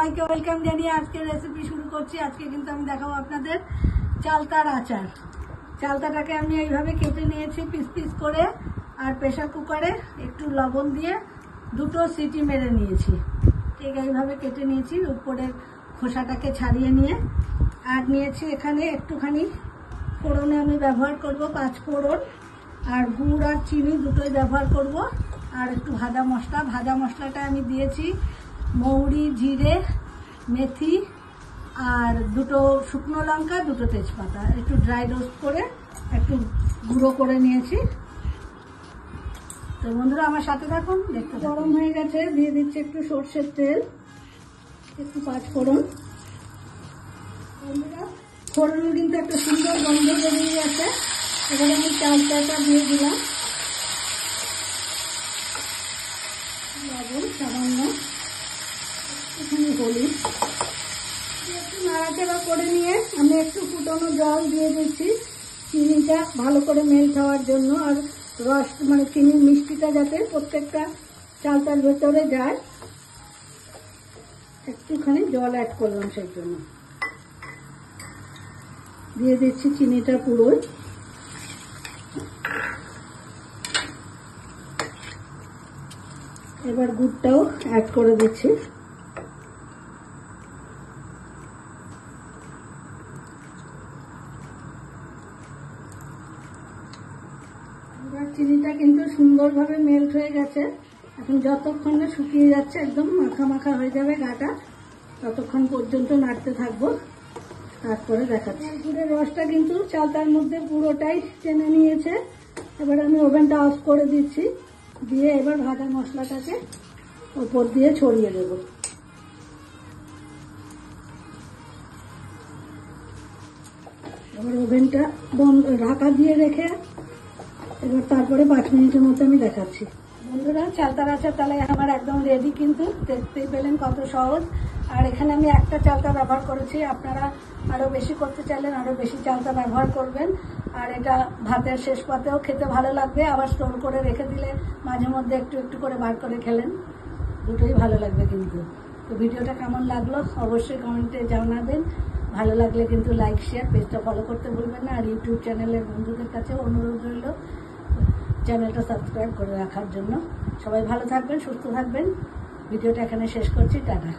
সবাইকে ওয়েলকাম জানিয়ে আজকের রেসিপি শুরু করছি। আজকে কিন্তু আমি দেখাবো আপনাদের চালতার আচার। চালতাটাকে আমি এইভাবে কেটে নিয়েছি পিস পিস করে, আর প্রেসার কুকারে একটু লবণ দিয়ে 2টো সিটি মেরে নিয়েছি। ঠিক এইভাবে কেটে নিয়েছি, উপরের খোসাটাকে ছাড়িয়ে নিয়ে। আর নিয়েছি এখানে একটুখানি ফোড়নে আমি ব্যবহার করব 5 ফোড়ন, আর গুড় আর চিনি দুটোই ব্যবহার করব। আর একটু ভাজা মশলা, ভাজা মশলাটা আমি দিয়েছি মৌরি, জিরে, মেথি আর 2টো শুকনো লঙ্কা, 2টো তেজপাতা একটু ড্রাই রোস্ট করে একটু গুঁড়ো করে নিয়েছি। তো বন্ধুরা আমার সাথে থাকুন, দেখতে গরম হয়ে গেছে, দিয়ে দিচ্ছি একটু সর্ষের তেল, একটু 5 ফোড়ন। বন্ধুরা ফোড়নে কিন্তু একটা সুন্দর গন্ধ বেরিয়ে গেছে। এবার আমি চালতাটা দিয়ে দিলাম, লবণ সামান্য, একটুখানি হলুদ, একটু নাড়াচাড়া করে নিয়ে আমি একটু ফুটানো জল দিয়ে দিচ্ছি চিনিটা ভালো করে মেল্ট হওয়ার জন্য, আর রস মানে চিনির মিষ্টিটা যাতে প্রত্যেকটা চালতার ভেতরে যায়। একটুখানি জল অ্যাড করলাম, সেই জন্য দিয়ে দিচ্ছি চিনিটা পুরোই। এবার গুড়টাও অ্যাড করে দিচ্ছি। এবার চিনিটা কিন্তু সুন্দরভাবে মেল্ট হয়ে গেছে। এখন যতক্ষণ না শুকিয়ে যাচ্ছে, একদম মাখা মাখা হয়ে যাবে গাটা, ততক্ষণ পর্যন্ত নাড়তে থাকবো, তারপরে দেখাচ্ছি। গুড়ের রসটা কিন্তু চালতার মধ্যে পুরোটাই টেনে নিয়েছে। এবার আমি ওভেনটা অফ করে দিচ্ছি, দিয়ে এবার ভাজা মশলাটাকে উপর দিয়ে ছড়িয়ে দেব। এবার ওভেনটা বন্ধ ঢাকা দিয়ে রেখে এবার তারপরে 5 মিনিটের মতো আমি দেখাচ্ছি। বন্ধুরা চালতার আচার তাহলে আমার একদম রেডি, কিন্তু দেখতেই পেলেন কত সহজ। আর এখানে আমি একটা চালতা ব্যবহার করেছি, আপনারা আরও বেশি করতে চাইলেন আরও বেশি চালতা ব্যবহার করবেন। আর এটা ভাতের শেষ পাতেও খেতে ভালো লাগবে, আবার স্টোর করে রেখে দিলে মাঝে মধ্যে একটু একটু করে বার করে খেলেন, দুটোই ভালো লাগবে কিন্তু। তো ভিডিওটা কেমন লাগলো অবশ্যই কমেন্টে জানাবেন। ভালো লাগলে কিন্তু লাইক, শেয়ার, পেজটা ফলো করতে ভুলবেন না। আর ইউটিউব চ্যানেলের বন্ধুদের কাছে অনুরোধ রইল চ্যানেলটা সাবস্ক্রাইব করে রাখার জন্য। সবাই ভালো থাকবেন, সুস্থ থাকবেন। ভিডিওটা এখানে শেষ করছি, টাটা।